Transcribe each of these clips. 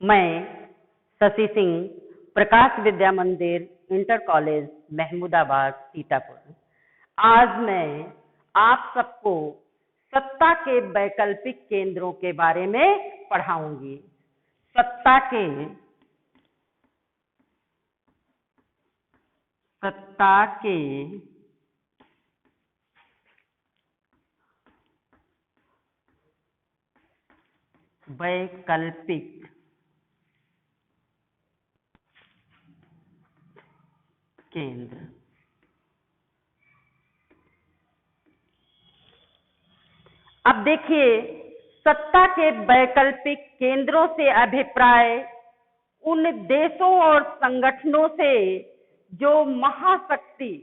मैं शशि सिंह, प्रकाश विद्या मंदिर inter college Mahmudabad Sitapur. आज मैं आप सबको सत्ता के वैकल्पिक केंद्रों के बारे में पढ़ाऊंगी। सत्ता के वैकल्पिक केंद्र। अब देखिए, सत्ता के वैकल्पिक केंद्रों से अभिप्राय उन देशों और संगठनों से जो महाशक्ति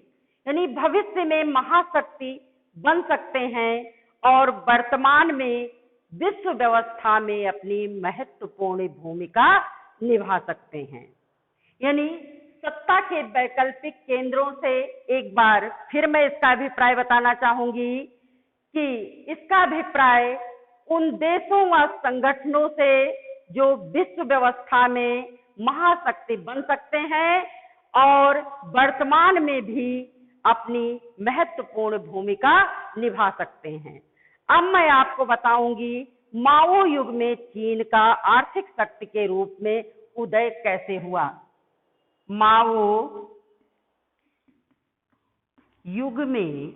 यानी भविष्य में महाशक्ति बन सकते हैं और वर्तमान में विश्व व्यवस्था में अपनी महत्वपूर्ण भूमिका निभा सकते हैं। यानी सत्ता के वैकल्पिक केंद्रों से एक बार फिर मैं इसका अभिप्राय बताना चाहूंगी कि इसका अभिप्राय उन देशों व संगठनों से जो विश्व व्यवस्था में महाशक्ति बन सकते हैं और वर्तमान में भी अपनी महत्वपूर्ण भूमिका निभा सकते हैं। अब मैं आपको बताऊंगी माओ युग में चीन का आर्थिक शक्ति के रूप में उदय कैसे हुआ। माओ युग में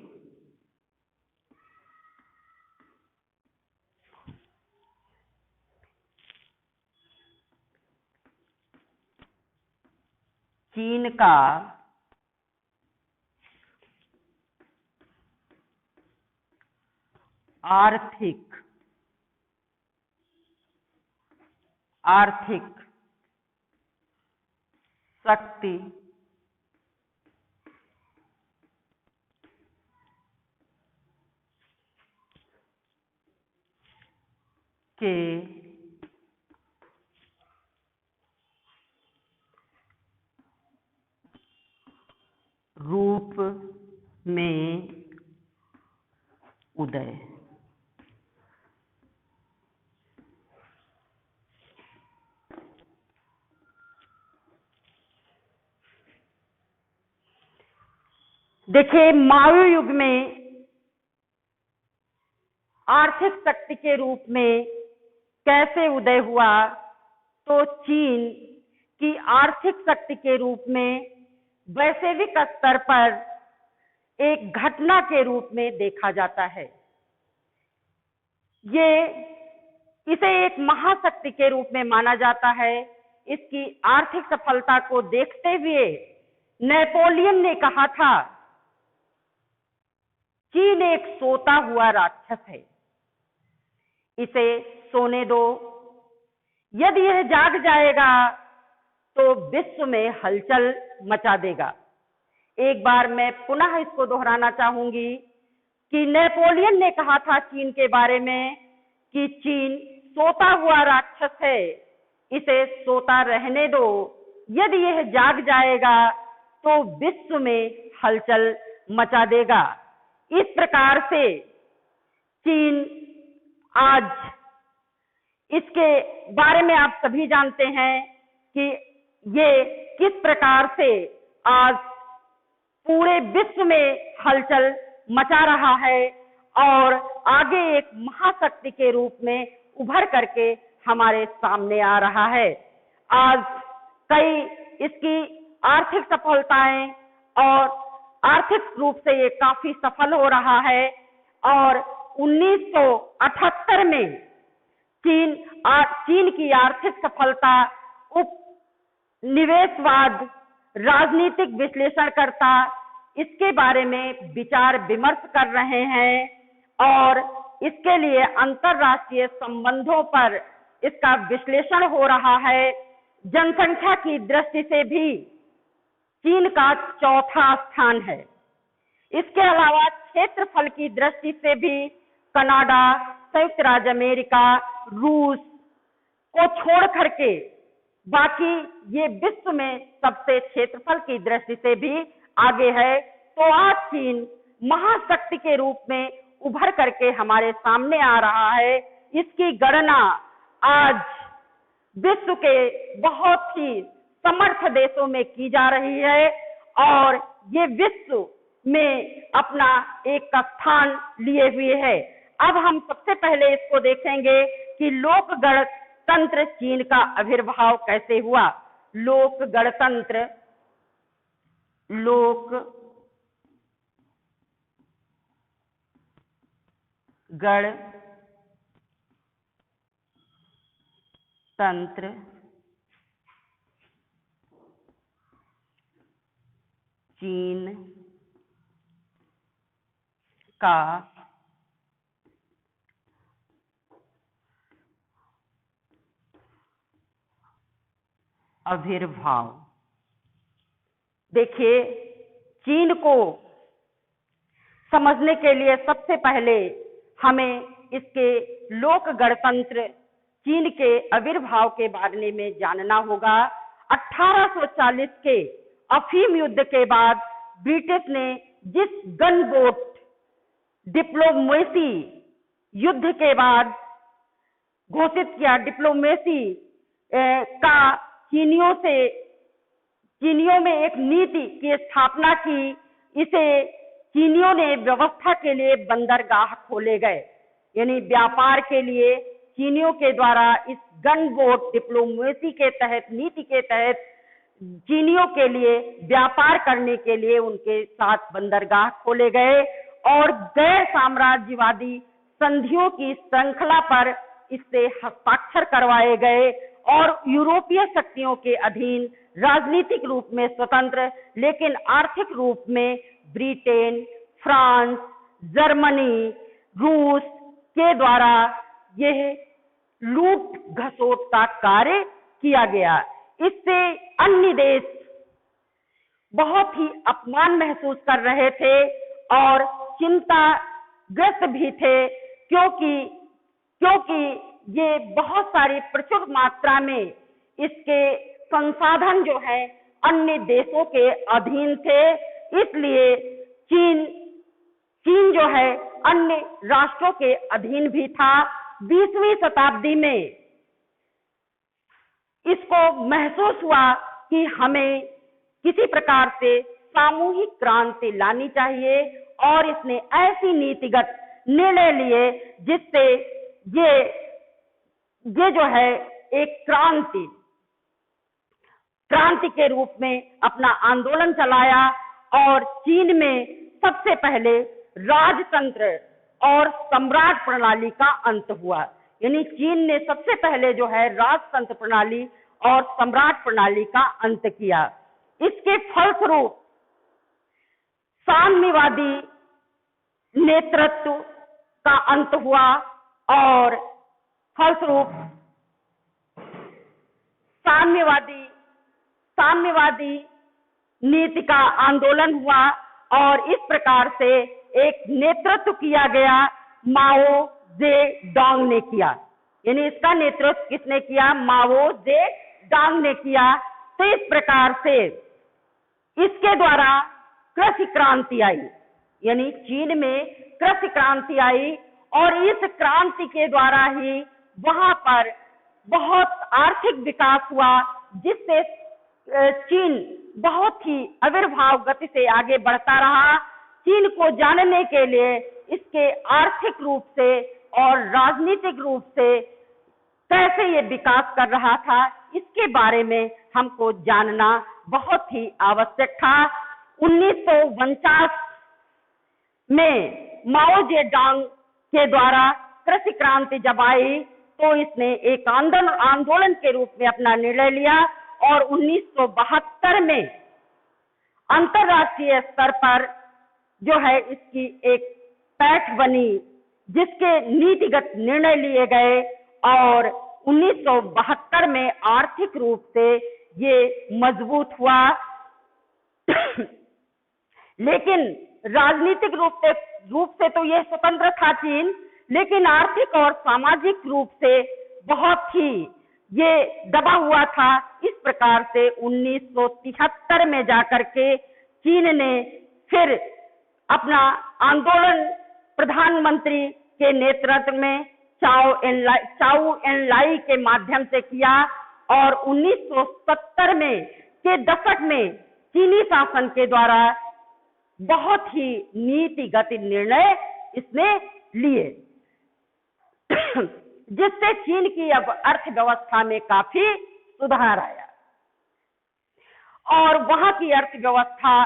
चीन का आर्थिक शक्ति के रूप में उदय। देखिए, माओ युग में आर्थिक शक्ति के रूप में कैसे उदय हुआ, तो चीन की आर्थिक शक्ति के रूप में वैश्विक स्तर पर एक घटना के रूप में देखा जाता है। इसे एक महाशक्ति के रूप में माना जाता है। इसकी आर्थिक सफलता को देखते हुए नेपोलियन ने कहा था, चीन एक सोता हुआ राक्षस है, इसे सोने दो, यदि यह जाग जाएगा तो विश्व में हलचल मचा देगा। एक बार मैं पुनः इसको दोहराना चाहूंगी कि नेपोलियन ने कहा था चीन के बारे में कि चीन सोता हुआ राक्षस है, इसे सोता रहने दो, यदि यह जाग जाएगा तो विश्व में हलचल मचा देगा। इस प्रकार से चीन आज, इसके बारे में आप सभी जानते हैं कि ये किस प्रकार से आज पूरे विश्व में हलचल मचा रहा है और आगे एक महाशक्ति के रूप में उभर करके हमारे सामने आ रहा है। आज कई इसकी आर्थिक सफलताएं और आर्थिक रूप से ये काफी सफल हो रहा है और 1978 में चीन की आर्थिक सफलता उपनिवेशवाद राजनीतिक विश्लेषणकर्ता इसके बारे में विचार विमर्श कर रहे हैं और इसके लिए अंतरराष्ट्रीय संबंधों पर इसका विश्लेषण हो रहा है। जनसंख्या की दृष्टि से भी चीन का चौथा स्थान है। इसके अलावा क्षेत्रफल की दृष्टि से भी कनाडा, संयुक्त राज्य अमेरिका, रूस को छोड़ करके बाकी ये विश्व में सबसे क्षेत्रफल की दृष्टि से भी आगे है। तो आज चीन महाशक्ति के रूप में उभर करके हमारे सामने आ रहा है। इसकी गणना आज विश्व के बहुत ही समर्थ देशों में की जा रही है और ये विश्व में अपना एक स्थान लिए हुए है। अब हम सबसे पहले इसको देखेंगे कि लोक गणतंत्र चीन का आविर्भाव कैसे हुआ। लोक गणतंत्र, लोक गणतंत्र चीन का आविर्भाव। देखिए, चीन को समझने के लिए सबसे पहले हमें इसके लोक गणतंत्र चीन के आविर्भाव के बारे में जानना होगा। 1840 के अफीम युद्ध के बाद ब्रिटिश ने जिस गन बोट डिप्लोमेसी युद्ध के बाद घोषित किया, डिप्लोमेसी का चीनियों में एक नीति की स्थापना की। इसे चीनियों ने व्यवस्था के लिए बंदरगाह खोले गए, यानी व्यापार के लिए चीनियों के द्वारा इस गन बोट डिप्लोमेसी के तहत, नीति के तहत चीनियों के लिए व्यापार करने के लिए उनके साथ बंदरगाह खोले गए और गैर साम्राज्यवादी संधियों की श्रृंखला पर इससे हस्ताक्षर करवाए गए और यूरोपीय शक्तियों के अधीन, राजनीतिक रूप में स्वतंत्र लेकिन आर्थिक रूप में ब्रिटेन, फ्रांस, जर्मनी, रूस के द्वारा यह लूट घसोट का कार्य किया गया। इससे अन्य देश बहुत ही अपमान महसूस कर रहे थे और चिंताग्रस्त भी थे, क्योंकि ये बहुत सारी प्रचुर मात्रा में इसके संसाधन जो है अन्य देशों के अधीन थे। इसलिए चीन जो है अन्य राष्ट्रों के अधीन भी था। 20वीं शताब्दी में इसको महसूस हुआ कि हमें किसी प्रकार से सामूहिक क्रांति लानी चाहिए और इसने ऐसी नीतिगत निर्णय लिए जिससे ये जो है एक क्रांति के रूप में अपना आंदोलन चलाया और चीन में सबसे पहले राजतंत्र और सम्राट प्रणाली का अंत हुआ। यानी चीन ने सबसे पहले जो है राजतंत्र प्रणाली और सम्राट प्रणाली का अंत किया। इसके फलस्वरूप साम्यवादी नेतृत्व का अंत हुआ और फलस्वरूप साम्यवादी नीति का आंदोलन हुआ और इस प्रकार से एक नेतृत्व किया गया, माओ जेडोंग ने किया। यानी इसका नेतृत्व किसने किया? माओ जेडोंग ने किया। तो इस प्रकार से इसके द्वारा कृषि क्रांति आई, यानी चीन में कृषि क्रांति आई और इस क्रांति के द्वारा ही वहां पर बहुत आर्थिक विकास हुआ, जिससे चीन बहुत ही आविर्भाव गति से आगे बढ़ता रहा। चीन को जानने के लिए इसके आर्थिक रूप से और राजनीतिक रूप से कैसे ये विकास कर रहा था, इसके बारे में हमको जानना बहुत ही आवश्यक था। 1949 में माओ जेडोंग के द्वारा कृषि क्रांति जब आई तो इसने एक आंदोलन के रूप में अपना निर्णय लिया और 1972 में अंतरराष्ट्रीय स्तर पर जो है इसकी एक पैठ बनी, जिसके नीतिगत निर्णय लिए गए और 1972 में आर्थिक रूप से ये मजबूत हुआ। लेकिन राजनीतिक रूप से तो ये स्वतंत्र था चीन, लेकिन आर्थिक और सामाजिक रूप से बहुत ही ये दबा हुआ था। इस प्रकार से 1973 में जाकर के चीन ने फिर अपना आंदोलन प्रधानमंत्री के नेतृत्व में चाओ एन लाई के माध्यम से किया और 1970 में के दशक में चीनी शासन के द्वारा बहुत ही नीतिगत निर्णय इसने लिए, जिससे चीन की अब अर्थव्यवस्था में काफी सुधार आया और वहां की अर्थव्यवस्था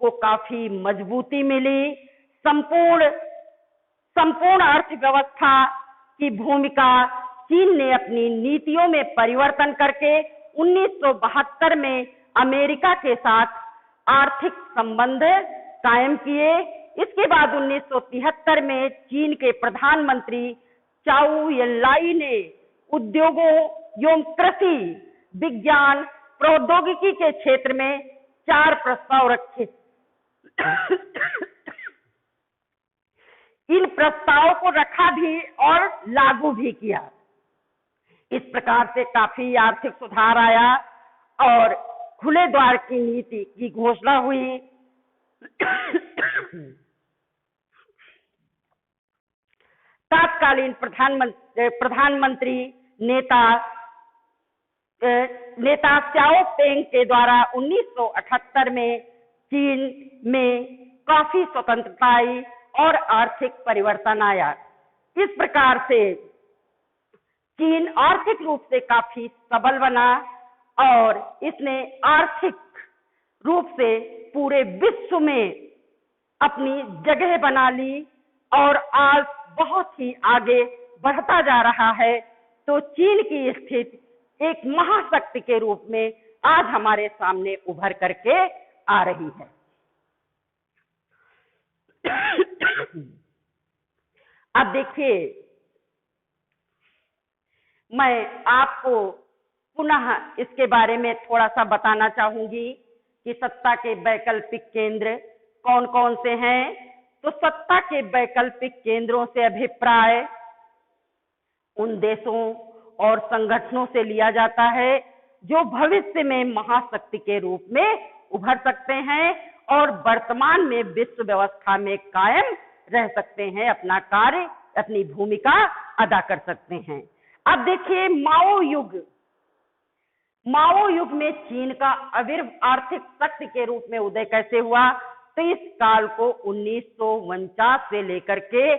को काफी मजबूती मिली। संपूर्ण अर्थव्यवस्था की भूमिका चीन ने अपनी नीतियों में परिवर्तन करके 1972 में अमेरिका के साथ आर्थिक संबंध कायम किए। इसके बाद 1973 में चीन के प्रधानमंत्री चाउ एन-लाई ने उद्योगों एवं कृषि, विज्ञान, प्रौद्योगिकी के क्षेत्र में 4 प्रस्ताव रखे। इन प्रस्तावों को रखा भी और लागू भी किया। इस प्रकार से काफी आर्थिक सुधार आया और खुले द्वार की नीति की घोषणा हुई। तत्कालीन प्रधानमंत्री नेता स्याओ पेंग के द्वारा 1978 में चीन में काफी स्वतंत्रता आई और आर्थिक परिवर्तन आया। इस प्रकार से चीन आर्थिक रूप से काफी सबल बना और इसने आर्थिक रूप से पूरे विश्व में अपनी जगह बना ली और आज बहुत ही आगे बढ़ता जा रहा है। तो चीन की स्थिति एक महाशक्ति के रूप में आज हमारे सामने उभर करके आ रही है। अब देखिए, मैं आपको पुनः इसके बारे में थोड़ा सा बताना चाहूंगी कि सत्ता के वैकल्पिक केंद्र कौन कौन से हैं। तो सत्ता के वैकल्पिक केंद्रों से अभिप्राय उन देशों और संगठनों से लिया जाता है जो भविष्य में महाशक्ति के रूप में उभर सकते हैं और वर्तमान में विश्व व्यवस्था में कायम रह सकते हैं, अपना कार्य, अपनी भूमिका अदा कर सकते हैं। अब देखिए, माओ युग में चीन का आर्थिक शक्ति के रूप में उदय कैसे हुआ। तो इस काल को 1949 से लेकर के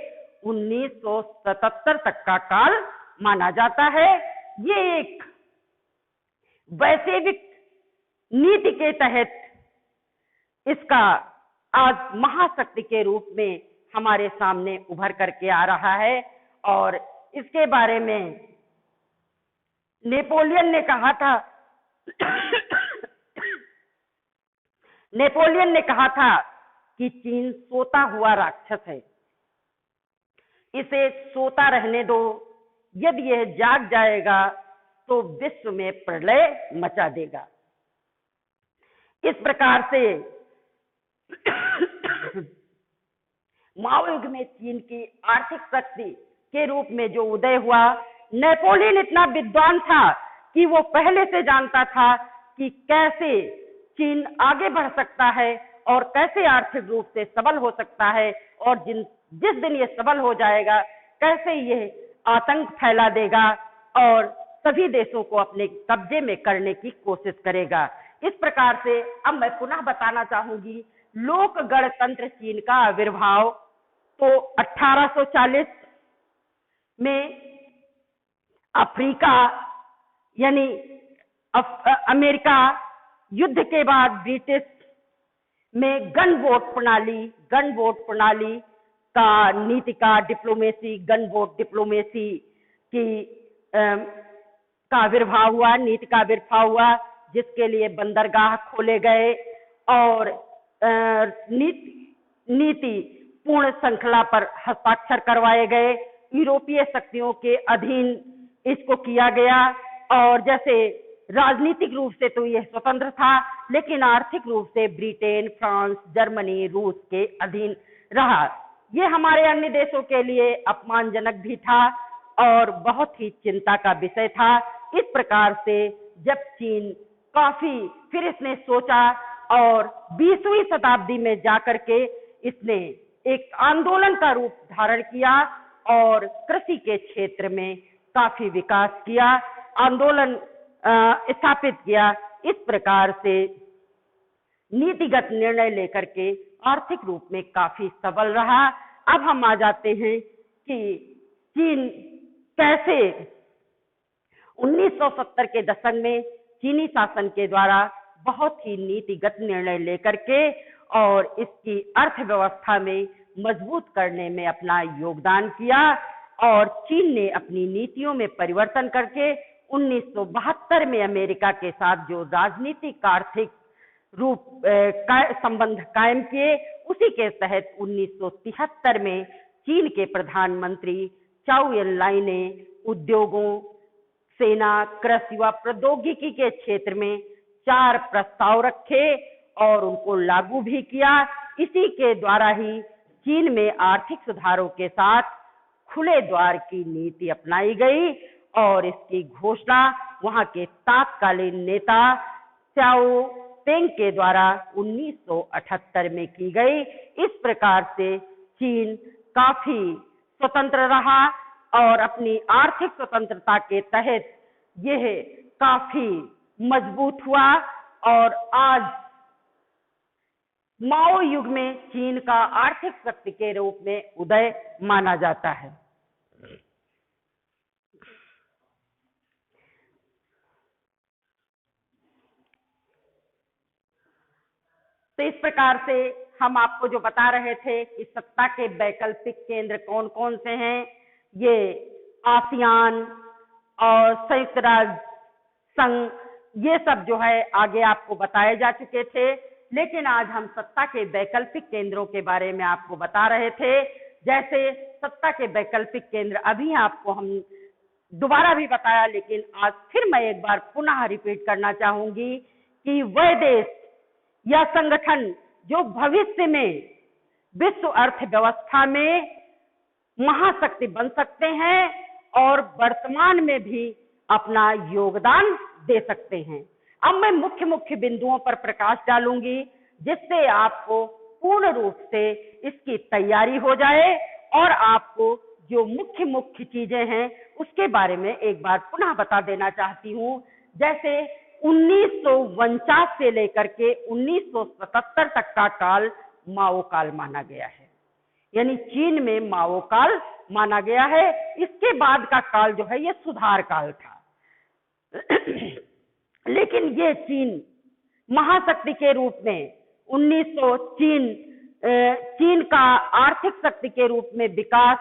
1977 तक का काल माना जाता है। ये एक वैश्विक नीति के तहत इसका आज महाशक्ति के रूप में हमारे सामने उभर करके आ रहा है। और इसके बारे में नेपोलियन ने कहा था कि चीन सोता हुआ राक्षस है, इसे सोता रहने दो, यदि यह जाग जाएगा तो विश्व में प्रलय मचा देगा। इस प्रकार से माओ युग में चीन की आर्थिक शक्ति के रूप में जो उदय हुआ, नेपोलियन इतना विद्वान था कि वो पहले से जानता था कि कैसे चीन आगे बढ़ सकता है और कैसे आर्थिक रूप से सबल हो सकता है, और जिस दिन ये सबल हो जाएगा कैसे ये आतंक फैला देगा और सभी देशों को अपने कब्जे में करने की कोशिश करेगा। इस प्रकार से अब मैं पुनः बताना चाहूंगी, लोक गणतंत्र चीन का आविर्भाव तो 1840 में अफ्रीका यानी अमेरिका युद्ध के बाद ब्रिटिश में गन वोट प्रणाली का नीति का डिप्लोमेसी, गन वोट डिप्लोमेसी की का आविर्भाव हुआ, नीति का आविर्भाव हुआ, जिसके लिए बंदरगाह खोले गए और नीति पूर्ण श्रृंखला पर हस्ताक्षर करवाए गए। यूरोपीय शक्तियों के अधीन इसको किया गया और जैसे राजनीतिक रूप से तो यह स्वतंत्र था, लेकिन आर्थिक रूप से ब्रिटेन, फ्रांस, जर्मनी, रूस के अधीन रहा। ये हमारे अन्य देशों के लिए अपमानजनक भी था और बहुत ही चिंता का विषय था। इस प्रकार से जब चीन फिर इसने सोचा और 20वीं शताब्दी में जाकर के इसने एक आंदोलन का रूप धारण किया और कृषि के क्षेत्र में काफी विकास किया। आंदोलन स्थापित किया। इस प्रकार से नीतिगत निर्णय लेकर के आर्थिक रूप में काफी सबल रहा। अब हम आ जाते हैं कि चीन कैसे 1970 के दशक में चीनी शासन के द्वारा बहुत ही नीतिगत निर्णय लेकर के और इसकी अर्थव्यवस्था में मजबूत करने में अपना योगदान किया और चीन ने अपनी नीतियों में परिवर्तन करके 1972 में अमेरिका के साथ जो राजनीतिक आर्थिक रूप संबंध कायम किए, उसी के तहत 1973 में चीन के प्रधानमंत्री चाउ एन लाई ने उद्योगों, सेना, कृषि व प्रौद्योगिकी के क्षेत्र में 4 प्रस्ताव रखे और उनको लागू भी किया। इसी के द्वारा ही चीन में आर्थिक सुधारों के साथ खुले द्वार की नीति अपनाई गई और इसकी घोषणा वहां के तत्कालीन नेता स्याओ पेंग के द्वारा 1978 में की गई। इस प्रकार से चीन काफी स्वतंत्र रहा और अपनी आर्थिक स्वतंत्रता के तहत यह काफी मजबूत हुआ और आज माओ युग में चीन का आर्थिक शक्ति के रूप में उदय माना जाता है। तो इस प्रकार से हम आपको जो बता रहे थे कि सत्ता के वैकल्पिक केंद्र कौन कौन से हैं, ये आसियान और संयुक्त राज्य संघ, ये सब जो है आगे आपको बताए जा चुके थे। लेकिन आज हम सत्ता के वैकल्पिक केंद्रों के बारे में आपको बता रहे थे। जैसे सत्ता के वैकल्पिक केंद्र अभी आपको हम दोबारा भी बताया, लेकिन आज फिर मैं एक बार पुनः रिपीट करना चाहूंगी कि वह देश या संगठन जो भविष्य में विश्व अर्थव्यवस्था में महाशक्ति बन सकते हैं और वर्तमान में भी अपना योगदान दे सकते हैं। अब मैं मुख्य मुख्य बिंदुओं पर प्रकाश डालूंगी जिससे आपको पूर्ण रूप से इसकी तैयारी हो जाए और आपको जो मुख्य मुख्य चीजें हैं उसके बारे में एक बार पुनः बता देना चाहती हूं। जैसे 1949 से लेकर के 1977 तक का काल माओ काल माना गया है, यानी चीन में माओ काल माना गया है। इसके बाद का काल जो है ये सुधार काल था। लेकिन ये चीन महाशक्ति के रूप में 1900 चीन का आर्थिक शक्ति के रूप में विकास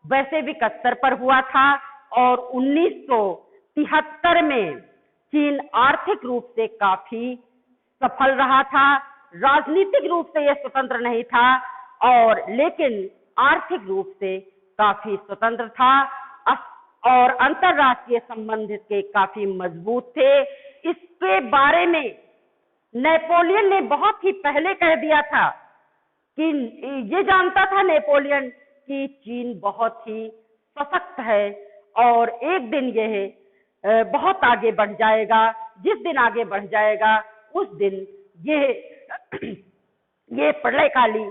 वैश्विक स्तर पर हुआ था और 1973 में चीन आर्थिक रूप से काफी सफल रहा था। राजनीतिक रूप से यह स्वतंत्र नहीं था और लेकिन आर्थिक रूप से काफी स्वतंत्र था और अंतरराष्ट्रीय संबंध के काफी मजबूत थे। इसके बारे में नेपोलियन ने बहुत ही पहले कह दिया था कि ये जानता था नेपोलियन कि चीन बहुत ही सशक्त है और एक दिन यह बहुत आगे बढ़ जाएगा। जिस दिन आगे बढ़ जाएगा उस दिन ये प्रलय काल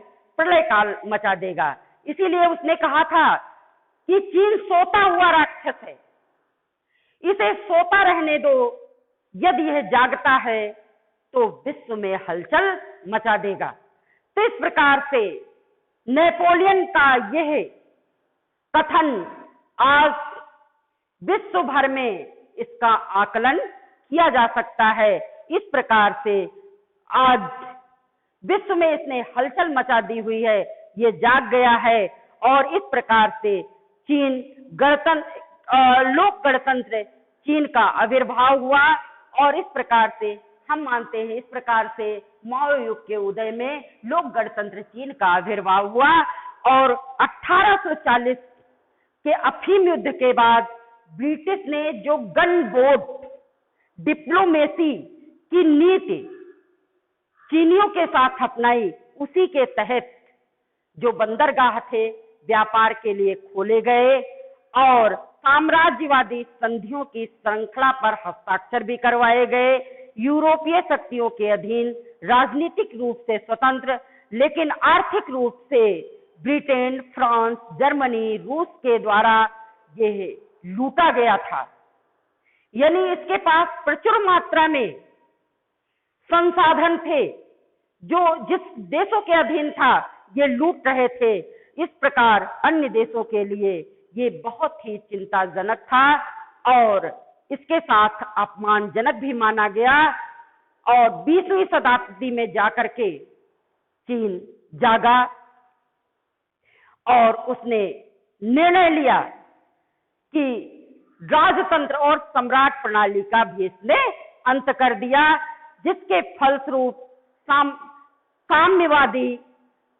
मचा देगा। इसीलिए उसने कहा था कि चीन सोता हुआ राक्षस है, इसे सोता रहने दो, यदि यह जागता है तो विश्व में हलचल मचा देगा। तो इस प्रकार से नेपोलियन का यह कथन आज विश्व भर में इसका आकलन किया जा सकता है। इस प्रकार से आज विश्व में इसने हलचल मचा दी हुई है, ये जाग गया है और इस प्रकार से चीन लोक गणतंत्र चीन का आविर्भाव हुआ और इस प्रकार से हम मानते हैं, इस प्रकार से माओ युग के उदय में लोक गणतंत्र चीन का आविर्भाव हुआ और 1840 के अफीम युद्ध के बाद ब्रिटिश ने जो गन बोट डिप्लोमेसी की नीति चीनियों के साथ अपनाई, उसी के तहत जो बंदरगाह थे व्यापार के लिए खोले गए और साम्राज्यवादी संधियों की श्रृंखला पर हस्ताक्षर भी करवाए गए। यूरोपीय शक्तियों के अधीन, राजनीतिक रूप से स्वतंत्र लेकिन आर्थिक रूप से ब्रिटेन, फ्रांस, जर्मनी, रूस के द्वारा यह लूटा गया था। यानी इसके पास प्रचुर मात्रा में संसाधन थे जो जिस देशों के अधीन था ये लूट रहे थे। इस प्रकार अन्य देशों के लिए ये बहुत ही चिंताजनक था और इसके साथ अपमानजनक भी माना गया। और 20वीं शताब्दी में जाकर के चीन जागा और उसने निर्णय लिया कि राजतंत्र और सम्राट प्रणाली का भी इसने अंत कर दिया, जिसके फलस्वरूप साम्यवादी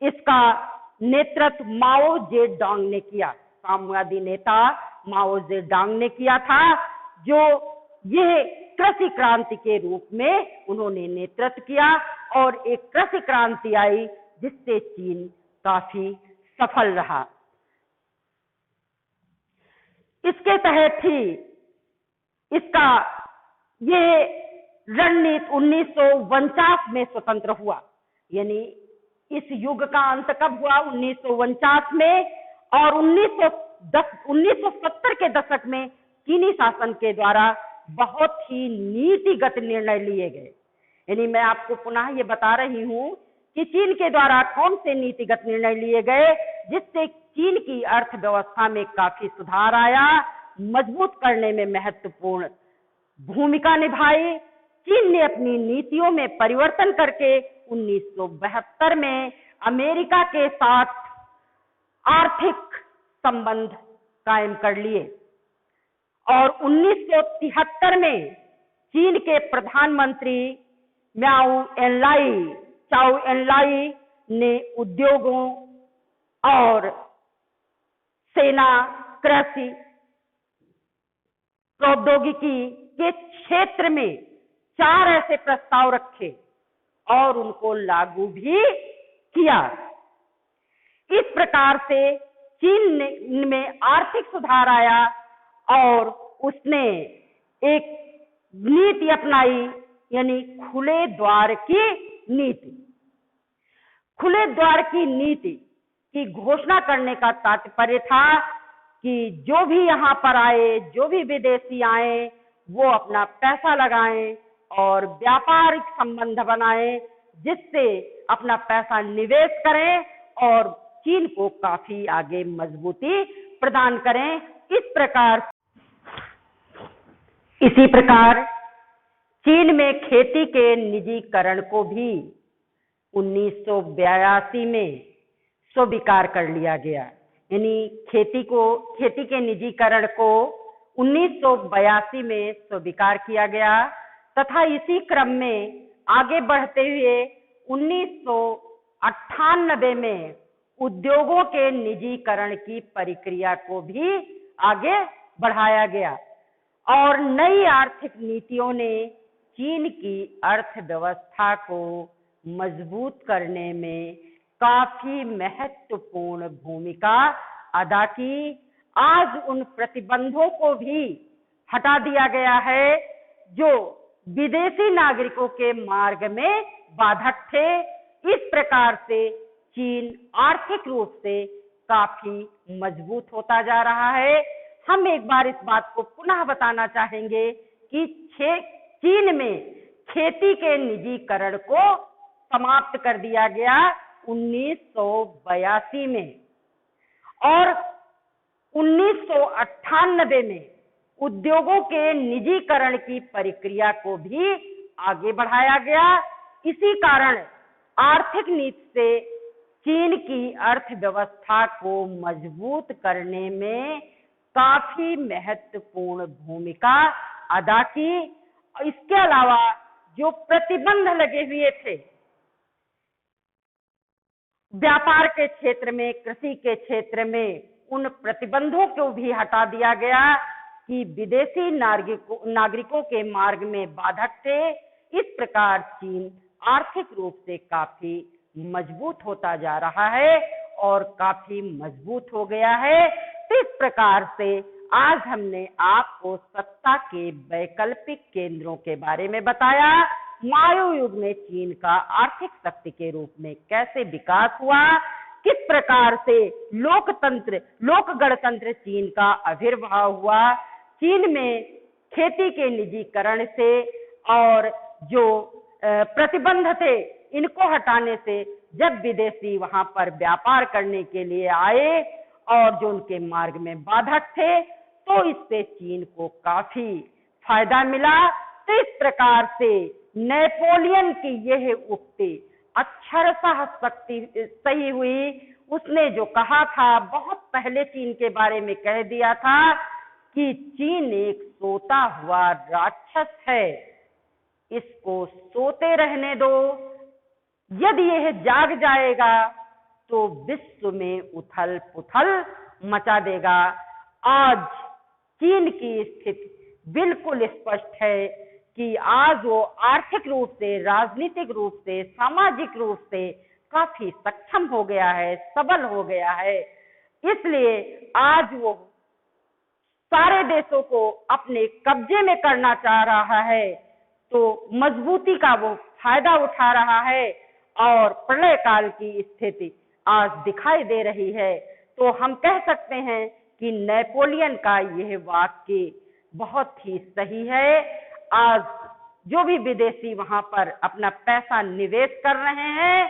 इसका नेतृत्व माओ जेडोंग ने किया। साम्यवादी नेता माओ जेडोंग ने किया था, जो यह कृषि क्रांति के रूप में उन्होंने नेतृत्व किया और एक कृषि क्रांति आई जिससे चीन काफी सफल रहा। इसके तहत ही इसका यह रणनीति 1949 में स्वतंत्र हुआ। यानी इस युग का अंत कब हुआ? 1949 में। और 1970 के दशक में चीनी शासन के द्वारा बहुत ही नीतिगत निर्णय लिए गए। यानी मैं आपको पुनः ये बता रही हूं कि चीन के द्वारा कौन से नीतिगत निर्णय लिए गए जिससे चीन की अर्थव्यवस्था में काफी सुधार आया, मजबूत करने में महत्वपूर्ण भूमिका निभाई। चीन ने अपनी नीतियों में परिवर्तन करके 1972 में अमेरिका के साथ आर्थिक संबंध कायम कर लिए और 1973 में चीन के प्रधानमंत्री चाउ एनलाई ने उद्योगों और सेना, कृषि, प्रौद्योगिकी के क्षेत्र में 4 ऐसे प्रस्ताव रखे और उनको लागू भी किया। इस प्रकार से चीन में आर्थिक सुधार आया और उसने एक नीति अपनाई, यानी खुले द्वार की नीति। खुले द्वार की नीति की घोषणा करने का तात्पर्य था कि जो भी यहाँ पर आए, जो भी विदेशी आए, वो अपना पैसा लगाएं और व्यापारिक संबंध बनाएं, जिससे अपना पैसा निवेश करें और चीन को काफी आगे मजबूती प्रदान करें। इसी प्रकार चीन में खेती के निजीकरण को भी 1982 में स्वीकार कर लिया गया। यानी खेती के निजीकरण को 1982 में स्वीकार किया गया तथा इसी क्रम में आगे बढ़ते हुए 1998 में उद्योगों के निजीकरण की प्रक्रिया को भी आगे बढ़ाया गया और नई आर्थिक नीतियों ने चीन की अर्थव्यवस्था को मजबूत करने में काफी महत्वपूर्ण भूमिका अदा की। आज उन प्रतिबंधों को भी हटा दिया गया है जो विदेशी नागरिकों के मार्ग में बाधक थे। इस प्रकार से चीन आर्थिक रूप से काफी मजबूत होता जा रहा है। हम एक बार इस बात को पुनः बताना चाहेंगे कि चीन में खेती के निजीकरण को समाप्त कर दिया गया 1982 में और 1998 में उद्योगों के निजीकरण की प्रक्रिया को भी आगे बढ़ाया गया। इसी कारण आर्थिक नीति से चीन की अर्थव्यवस्था को मजबूत करने में काफी महत्वपूर्ण भूमिका अदा की। इसके अलावा जो प्रतिबंध लगे हुए थे व्यापार के क्षेत्र में, कृषि के क्षेत्र में, उन प्रतिबंधों को भी हटा दिया गया कि विदेशी नागरिकों के मार्ग में बाधक थे। इस प्रकार चीन आर्थिक रूप से काफी मजबूत होता जा रहा है और काफी मजबूत हो गया है। तो इस प्रकार से आज हमने आपको सत्ता के वैकल्पिक केंद्रों के बारे में बताया। माओ युग में चीन का आर्थिक शक्ति के रूप में कैसे विकास हुआ, किस प्रकार से लोक गणतंत्र चीन का आविर्भाव हुआ, चीन में खेती के निजीकरण से और जो प्रतिबंध थे इनको हटाने से जब विदेशी वहां पर व्यापार करने के लिए आए और जो उनके मार्ग में बाधक थे, तो इससे चीन को काफी फायदा मिला। तो इस प्रकार से नेपोलियन की यह उक्ति अक्षरशः सही हुई। उसने जो कहा था, बहुत पहले चीन के बारे में कह दिया था कि चीन एक सोता हुआ राक्षस है, इसको सोते रहने दो। यदि यह जाग जाएगा तो विश्व में उथल पुथल मचा देगा। आज चीन की स्थिति बिल्कुल स्पष्ट है कि आज वो आर्थिक रूप से, राजनीतिक रूप से, सामाजिक रूप से काफी सक्षम हो गया है, सबल हो गया है। इसलिए आज वो सारे देशों को अपने कब्जे में करना चाह रहा है, तो मजबूती का वो फायदा उठा रहा है और प्रलय काल की स्थिति आज दिखाई दे रही है। तो हम कह सकते हैं कि नेपोलियन का यह वाक्य बहुत ही सही है। आज जो भी विदेशी वहां पर अपना पैसा निवेश कर रहे हैं,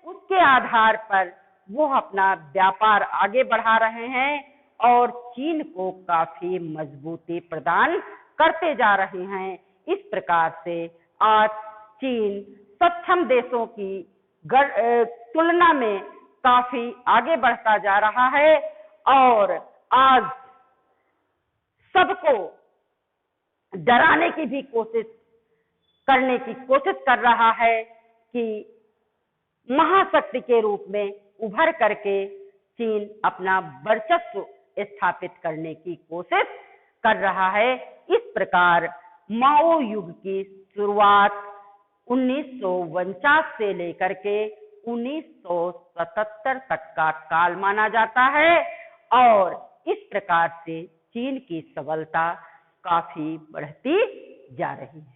उसके आधार पर वो अपना व्यापार आगे बढ़ा रहे हैं और चीन को काफी मजबूती प्रदान करते जा रहे हैं। इस प्रकार से आज चीन सक्षम देशों की तुलना में काफी आगे बढ़ता जा रहा है और आज सबको डराने की भी कोशिश कर रहा है कि महाशक्ति के रूप में उभर करके चीन अपना वर्चस्व स्थापित करने की कोशिश कर रहा है। इस प्रकार माओ युग की शुरुआत 1949 से लेकर के 1977 तक का काल माना जाता है और इस प्रकार से चीन की सबलता काफी बढ़ती जा रही है।